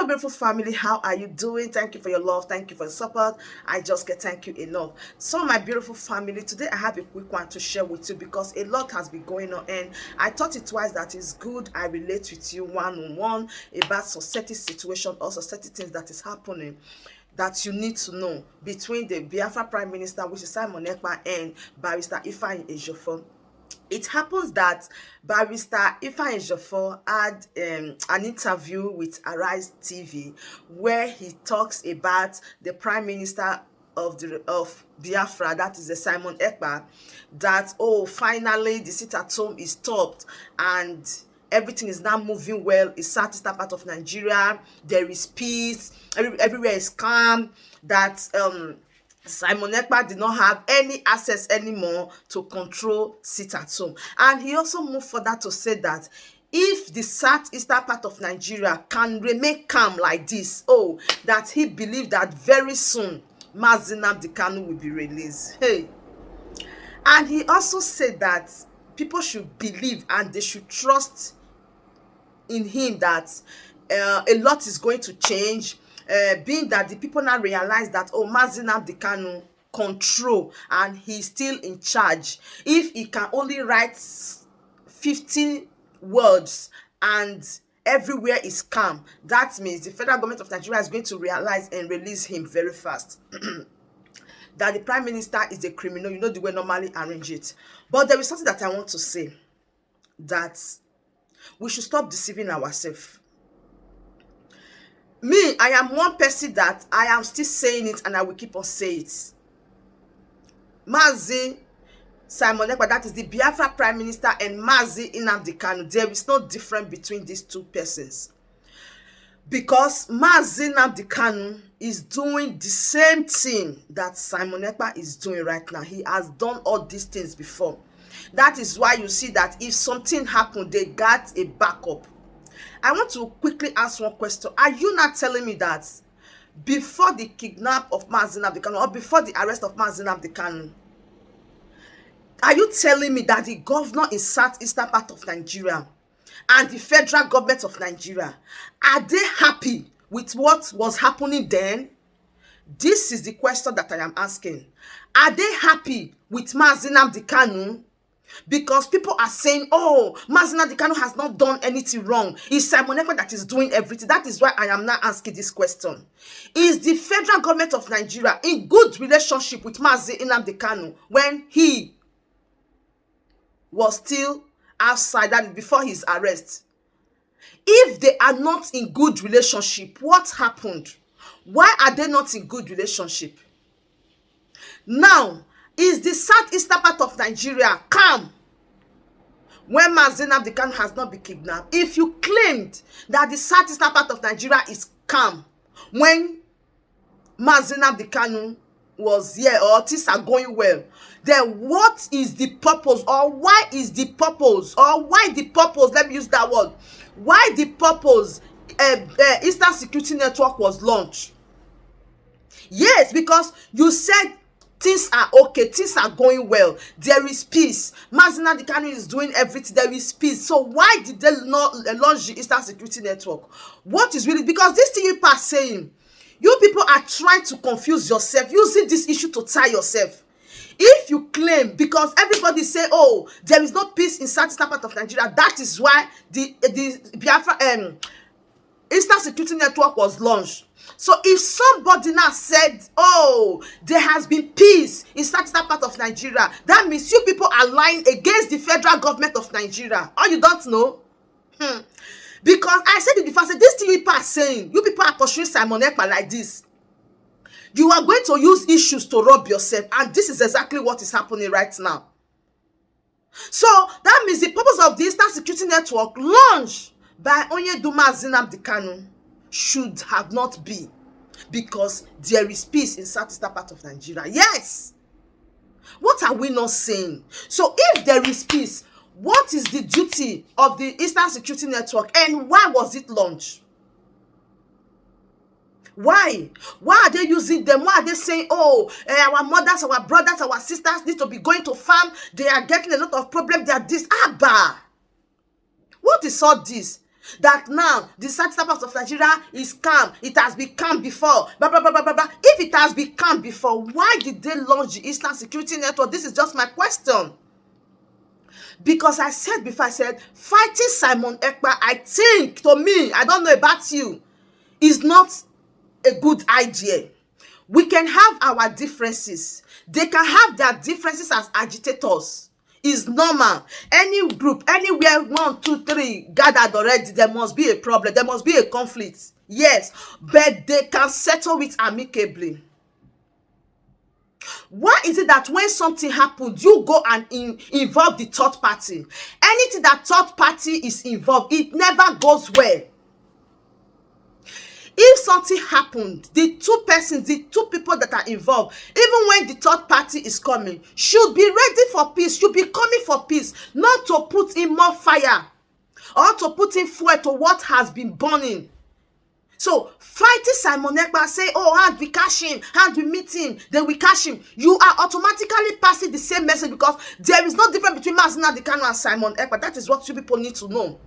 Hello, beautiful family. How are you doing? Thank you for your love. Thank you for your support. I just can't thank you enough. So, my beautiful family, today I have a quick one to share with you because a lot has been going on, and I thought it was that it's good I relate with you one-on-one about society situation or society things that is happening that you need to know between the Biafra Prime Minister, which is Simon Ekpa, and Barrister Ifeanyi Ejiofor. It happens that Barrister Ifeanyi Ejiofor had an interview with Arise TV where he talks about the Prime Minister of Biafra, that is the Simon Ekpa, that finally the sit at home is stopped and everything is now moving well. It's southeastern part of Nigeria. There is peace. Everywhere is calm. That Simon Ekpa did not have any access anymore to control sit at home. And he also moved further to say that if the southeastern part of Nigeria can remain calm like this, that he believed that very soon Mazi Nnamdi Kanu will be released. And he also said that people should believe and they should trust in him that a lot is going to change, being that the people now realize that Mazi Nnamdi Kanu control and he's still in charge. If he can only write 50 words and everywhere is calm, that means the federal government of Nigeria is going to realize and release him very fast. That the prime minister is a criminal, you know the way normally arrange it. But there is something that I want to say, that we should stop deceiving ourselves. Me, I am one person that I am still saying it and I will keep on saying it. Mazi Simon Ekpa, that is the Biafra Prime Minister, and Mazi Nnamdi Kanu, there is no difference between these two persons. Because Mazi Nnamdi Kanu is doing the same thing that Simon Ekpa is doing right now. He has done all these things before. That is why you see that if something happened, they got a backup. I want to quickly ask one question. Are you not telling me that before the kidnap of Mazi Nnamdi Kanu or before the arrest of Mazi Nnamdi Kanu, are you telling me that the governor in southeastern part of Nigeria and the federal government of Nigeria, are they happy with what was happening then? This is the question that I am asking. Are they happy with Mazi Nnamdi Kanu? Because people are saying, Mazi Nnamdi Kanu has not done anything wrong. It's Simon Ekpa that is doing everything. That is why I am now asking this question. Is the federal government of Nigeria in good relationship with Mazi Nnamdi Kanu when he was still outside, that is before his arrest? If they are not in good relationship, what happened? Why are they not in good relationship? Now, is the southeastern part of Nigeria calm when Mazi Nnamdi Kanu has not been kidnapped? If you claimed that the southeastern part of Nigeria is calm when Mazi Nnamdi Kanu was here, or things are going well, then what is the purpose, or why is the purpose, or why the purpose, let me use that word, why the purpose Eastern Security Network was launched? Yes, because you said things are okay, things are going well, there is peace, Mazi Nnamdi Kanu is doing everything, there is peace. So why did they not launch the Eastern Security Network? What is really, because this thing you are saying, you people are trying to confuse yourself, using this issue to tie yourself. If you claim, because everybody say, there is no peace in southeastern part of Nigeria, that is why the Biafra Eastern Security Network was launched. So if somebody now said, there has been peace in southeastern part of Nigeria, that means you people are lying against the federal government of Nigeria. Or you don't know? Because I said it before, I said, this thing you people are saying, you people are pursuing Simon Ekpa like this. You are going to use issues to rob yourself, and this is exactly what is happening right now. So that means the purpose of the Eastern Security Network launched by Onyedu Mazi Nnamdi Kanu should have not been, because there is peace in southeastern part of Nigeria. Yes. What are we not saying? So if there is peace, what is the duty of the Eastern Security Network, and why was it launched? Why? Why are they using them? Why are they saying, our mothers, our brothers, our sisters need to be going to farm? They are getting a lot of problems. They are this. Abba. What is all this? that now the southern part of Nigeria is calm. It has been calm before. Blah, blah, blah, blah, blah, blah. If it has been calm before, why did they launch the Eastern Security Network? This is just my question. Because I said before, I said, fighting Simon Ekpa, I think, to me, I don't know about you, is not a good idea. We can have our differences. They can have their differences as agitators. It's normal. Any group, anywhere 1, 2, 3 gathered already, there must be a problem. There must be a conflict. Yes, but they can settle it amicably. Why is it that when something happens, you go and involve the third party? Anything that third party is involved, it never goes well. If something happened, the two people that are involved, even when the third party is coming, should be ready for peace, should be coming for peace, not to put in more fire or to put in fuel to what has been burning. So, fighting Simon Ekpa, say, oh, hand we catch him, hand we meet him, then we catch him. You are automatically passing the same message, because there is no difference between Mazi Nnamdi Kanu and Simon Ekpa. That is what you people need to know.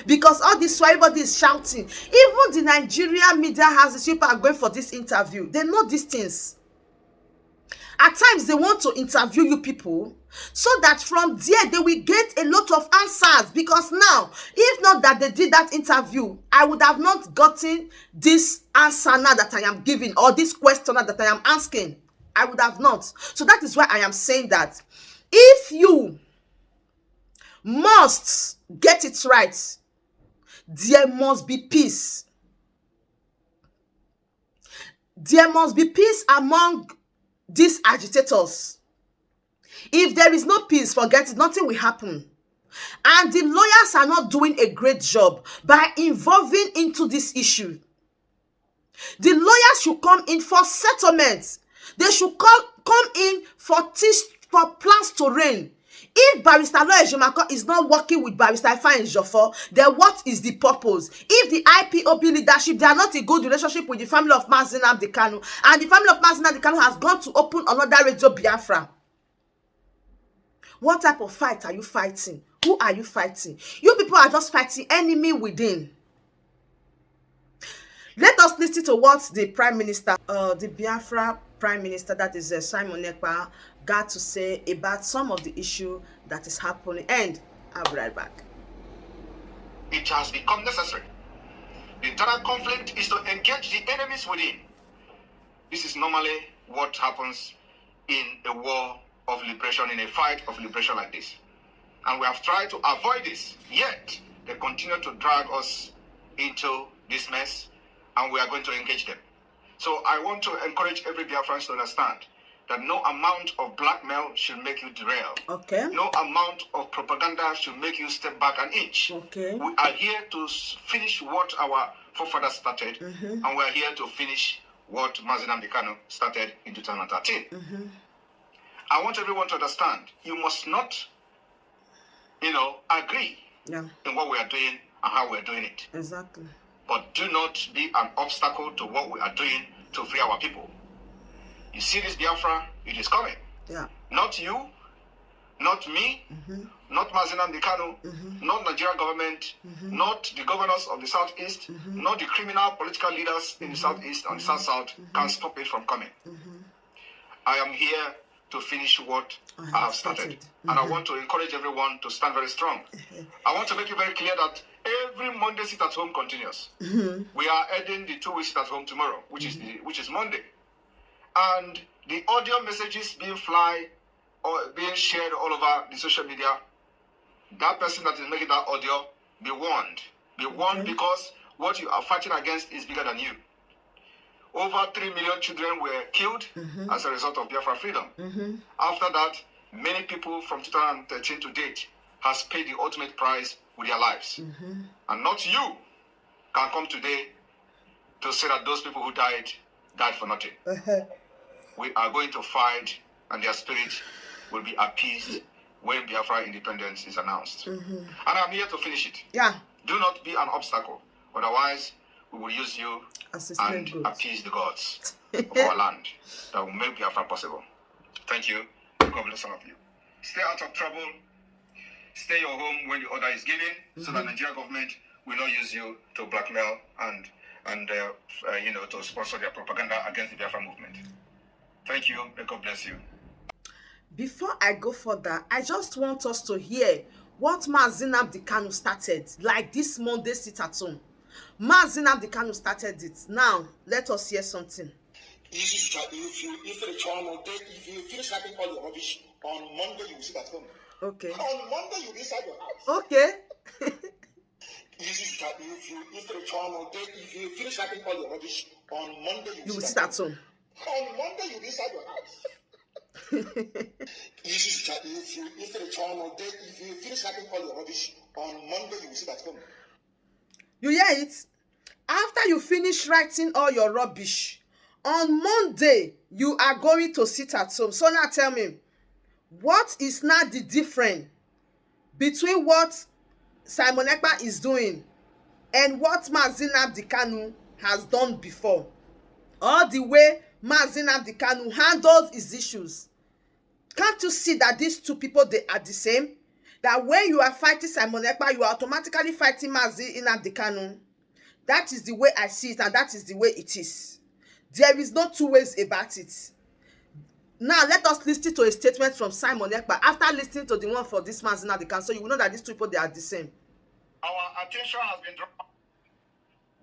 Because all this, why everybody is shouting. Even the Nigerian media houses, people are going for this interview. They know these things. At times, they want to interview you people so that from there, they will get a lot of answers. Because now, if not that they did that interview, I would have not gotten this answer now that I am giving, or this question now that I am asking. I would have not. So that is why I am saying that if you must get it right, there must be peace. There must be peace among these agitators. If there is no peace, forget it, nothing will happen. And the lawyers are not doing a great job by involving into this issue. The lawyers should come in for settlements. They should come in for plans to reign. If Barrister Ejiofor is not working with Barrister Ejiofor, then what is the purpose? If the IPOB leadership, they are not in good relationship with the family of Mazi Nnamdi Kanu, and the family of Mazi Nnamdi Kanu has gone to open another Radio Biafra, what type of fight are you fighting? Who are you fighting? You people are just fighting enemy within. Let us listen to what the Prime Minister, the Biafra Prime Minister, that is Simon Ekpa, got to say about some of the issue that is happening. And I'll be right back. It has become necessary. The internal conflict is to engage the enemies within. This is normally what happens in a war of liberation, in a fight of liberation like this. And we have tried to avoid this, yet they continue to drag us into this mess, and we are going to engage them. So I want to encourage every Biafran to understand that no amount of blackmail should make you derail. Okay. No amount of propaganda should make you step back an inch. Okay. We are here to finish what our forefathers started, and we are here to finish what Mazi Nnamdi Kanu started in 2013. I want everyone to understand, you must not, agree in what we are doing and how we are doing it. Exactly. But do not be an obstacle to what we are doing to free our people. You see this Biafra, it is coming. Yeah. Not you, not me, not Mazi Nnamdi Kanu, not Nigerian government, not the governors of the Southeast, not the criminal political leaders in the Southeast and the South can stop it from coming. I am here to finish what I have started. And I want to encourage everyone to stand very strong. I want to make it very clear that every Monday sit at home continues. We are adding the 2 weeks sit at home tomorrow, which is Monday. And the audio messages being being shared all over the social media, that person that is making that audio, be warned. Be warned because what you are fighting against is bigger than you. Over 3 million children were killed as a result of Biafra freedom. After that, many people from 2013 to date has paid the ultimate price with their lives. And not you can come today to say that those people who died for nothing. We are going to fight, and their spirit will be appeased when Biafra independence is announced. And I'm here to finish it. Yeah. Do not be an obstacle. Otherwise, we will use you and good. appease the gods of our land that will make Biafra possible. Thank you. God bless all of you. Stay out of trouble. Stay your home when the order is given, so that Nigerian government will not use you to blackmail and to sponsor their propaganda against the Biafra movement. Thank you. May God bless you. Before I go further, I just want us to hear what Mazi Nnamdi Kanu started, like this Monday sit at home. Mazi Nnamdi Kanu started it. Now, let us hear something. If you finish writing all your rubbish, on Monday you will sit at home. Okay. On Monday you will be inside your house. Okay. If you finish writing all your rubbish, on Monday You will sit at home. On Monday you will be inside your house. If you finish writing all your rubbish, on Monday you will sit at home. You hear it? After you finish writing all your rubbish, on Monday you are going to sit at home. So now tell me, what is now the difference between what Simon Ekpa is doing and what Mazi Nnamdi Kanu has done before? All the way Mazi Nnamdi Kanu handles his issues. Can't you see that these two people, they are the same? That when you are fighting Simon Ekpa, you are automatically fighting Mazi Nnamdi Kanu. That is the way I see it, and that is the way it is. There is no two ways about it. Now, let us listen to a statement from Simon Ekpa after listening to the one for this Mazi Nnamdi Kanu, so you will know that these two people, they are the same. Our attention has been drawn.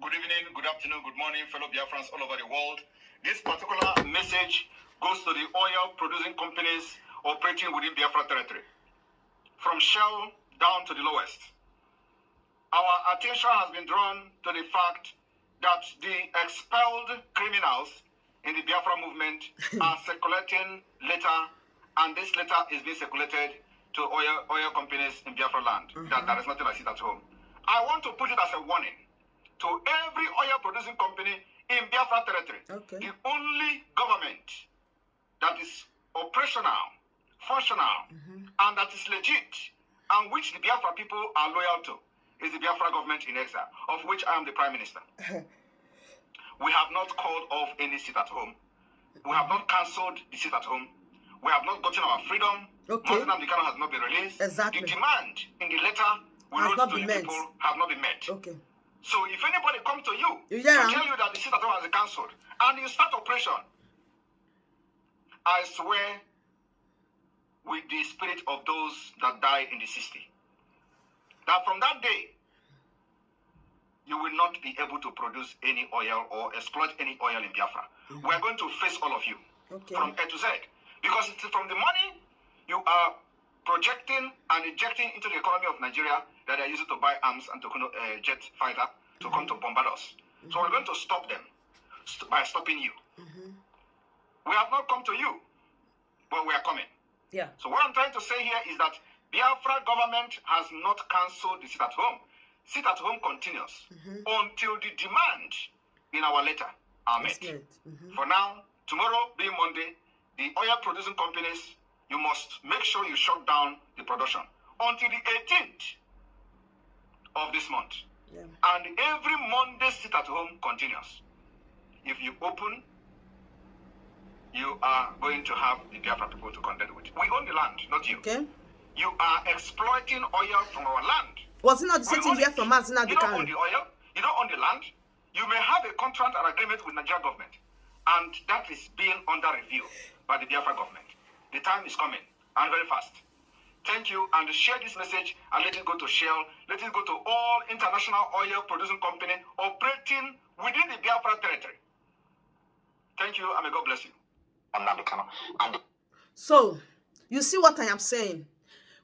Good evening, good afternoon, good morning, fellow Biafrans all over the world. This particular message goes to the oil-producing companies operating within Biafra territory, from Shell down to the lowest. Our attention has been drawn to the fact that the expelled criminals in the Biafra movement are circulating letter, and this letter is being circulated to oil companies in Biafra land. That there is nothing like it at home. I want to put it as a warning to every oil-producing company in Biafra territory. Okay. The only government that is operational, functional, and that is legit, and which the Biafra people are loyal to, is the Biafra government in exile, of which I am the Prime Minister. We have not called off any sit at home. We have not cancelled the sit at home. We have not gotten our freedom. Okay. Mazi Nnamdi Kanu has not been released. Exactly. The demand in the letter we wrote to the people have not been met. Okay. So if anybody comes to you to Yeah. tell you that the sit at home has been cancelled and you start operation, I swear with the spirit of those that died in the 60, that from that day, you will not be able to produce any oil or exploit any oil in Biafra. We are going to face all of you from A to Z. Because it's from the money you are projecting and injecting into the economy of Nigeria that they are using to buy arms and to jet fighter to come to bombard us. So we're going to stop them by stopping you. We have not come to you, but we are coming. Yeah. So what I'm trying to say here is that Biafra government has not cancelled the sit at home. Sit at home continues until the demand in our letter are met. For now, tomorrow being Monday, the oil producing companies, you must make sure you shut down the production until the 18th of this month. Yeah. And every Monday sit at home continues. If you open, you are going to have the Biafra people to contend with. We own the land, not you. Okay. You are exploiting oil from our land. Was it not the same thing here from Mazi Nnamdi You don't Kanu? own the oil, you don't own the land. You may have a contract and agreement with Nigerian government, and that is being under review by the Biafra government. The time is coming, and very fast. Thank you, and share this message, and let it go to Shell, let it go to all international oil producing companies operating within the Biafra territory. Thank you, and may God bless you. So, you see what I am saying?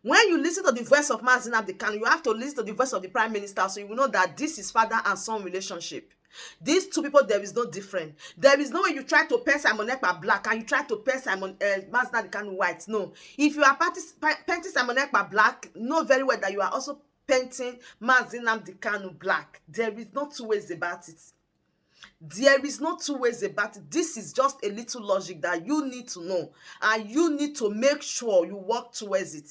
When you listen to the voice of Mazi Nnamdi Kanu, you have to listen to the voice of the Prime Minister, so you will know that this is father and son relationship. These two people, there is no difference. There is no way you try to paint Simon Ekpa black and you try to paint Mazi Nnamdi Kanu white. No. If you are painting Simon Ekpa black, know very well that you are also painting Mazi Nnamdi Kanu black. There is no two ways about it. There is no two ways about it. This is just a little logic that you need to know, and you need to make sure you work towards it.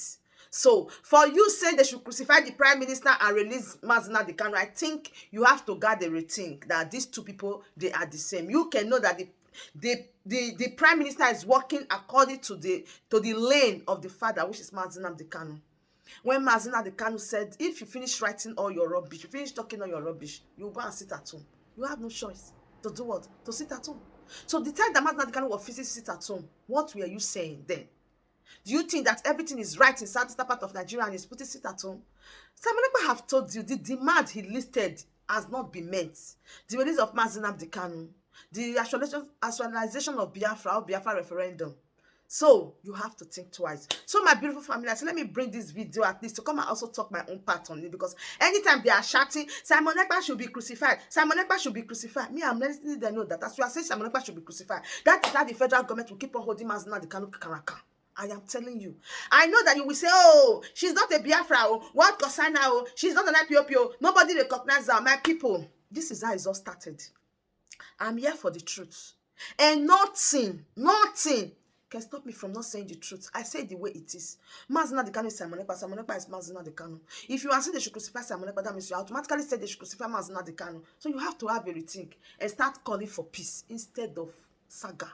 So, for you saying they should crucify the Prime Minister and release Mazi Nnamdi Kanu, I think you have to gather a rethink that these two people, they are the same. You can know that the Prime Minister is working according to the lane of the father, which is Mazi Nnamdi Kanu. When Mazi Nnamdi Kanu said, if you finish writing all your rubbish, you finish talking all your rubbish, you go and sit at home. You have no choice to do what? To sit at home. So the time that Mazi Nnamdi Kanu was physically sit at home, what were you saying then? Do you think that everything is right in southeastern part of Nigeria and he's putting sit at home? Simon Ekpa have told you the demand he listed has not been met. The release of Mazi Nnamdi Kanu, the actualization of Biafra or Biafra referendum. So you have to think twice. So my beautiful family, I said, let me bring this video at least to come and also talk my own part on it, because anytime they are shouting, Simon Ekpa should be crucified, Simon Ekpa should be crucified. Me, I'm letting them know that as you are saying Simon Ekpa should be crucified, that is how the federal government will keep on holding Mazi Nnamdi Kanu kakaraka. I am telling you. I know that you will say, oh, she's not a Biafra, oh, what concern her, oh, she's not an IPOP, oh, nobody recognizes her. My people, this is how it's all started. I'm here for the truth. And nothing can stop me from not saying the truth. I say it the way it is. Mazi Nnamdi Kanu is Simon Ekpa. Simon Ekpa is Mazi Nnamdi Kanu. If you say they should crucify Simon Ekpa, that means you automatically say they should crucify Mazi Nnamdi Kanu. So you have to have a rethink and start calling for peace instead of saga.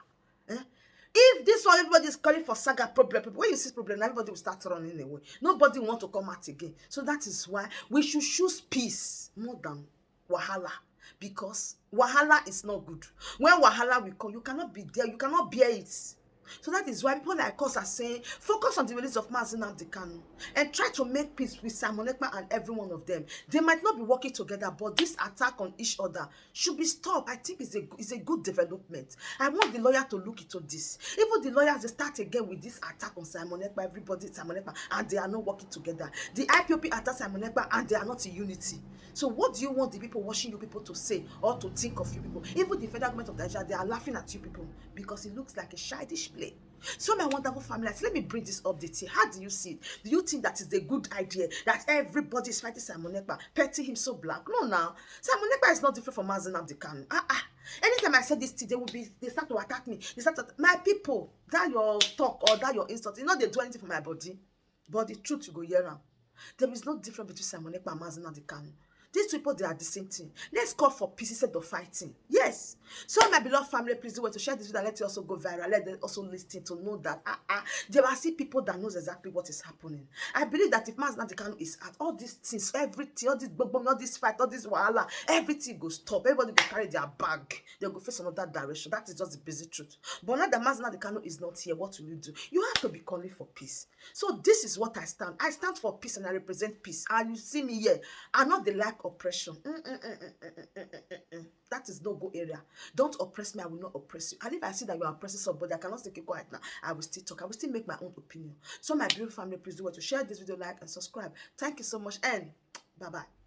If this one, everybody is calling for saga problem, when you see problem, everybody will start running away. Nobody will want to come out again. So that is why we should choose peace more than wahala. Because wahala is not good. When wahala will come, you cannot be there. You cannot bear it. So that is why people like us are saying, focus on the release of Mazi Nnamdi Kanu and try to make peace with Simon Ekpa and every one of them. They might not be working together, but this attack on each other should be stopped. I think it's a good development. I want the lawyer to look into this. Even the lawyers, they start again with this attack on Simon Ekpa, everybody Simon Ekpa, and they are not working together. The IPOP attack Simon Ekpa and they are not in unity. So what do you want the people watching you people to say or to think of you people? Even the federal government of Nigeria, they are laughing at you people because it looks like a childish play. So my wonderful family, let me bring this update here. How do you see it? Do you think that is a good idea that everybody is fighting Simon Ekpa, petting him so black? No, now Simon Ekpa is not different from Mazi Nnamdi Kanu. Anytime I say this thing, they start to attack me. They start to, my people, that your talk or that your insult, you know they do anything for my body, but the truth you go hear am. There is no difference between Simon Ekpa and Mazi Nnamdi Kanu. These people, they are the same thing. Let's call for peace instead of fighting. Yes. So my beloved family, please do well to share this video. Let it also go viral. Let them also listen to know that there are still people that knows exactly what is happening. I believe that if Mazi Nnamdi Kanu is at all these things, everything, all this boom, all this fight, all this wahala, everything go stop. Everybody go carry their bag. They go face another direction. That is just the basic truth. But now that Mazi Nnamdi Kanu is not here, what will you do? You have to be calling for peace. So this is what I stand. I stand for peace and I represent peace. And you see me here. I'm not the like oppression. That is no go area. Don't oppress me, I will not oppress you. And if I see that you are oppressing somebody, I cannot stay quiet now. I will still talk. I will still make my own opinion. So my beautiful family, please do what to share this video, like and subscribe. Thank you so much and bye-bye.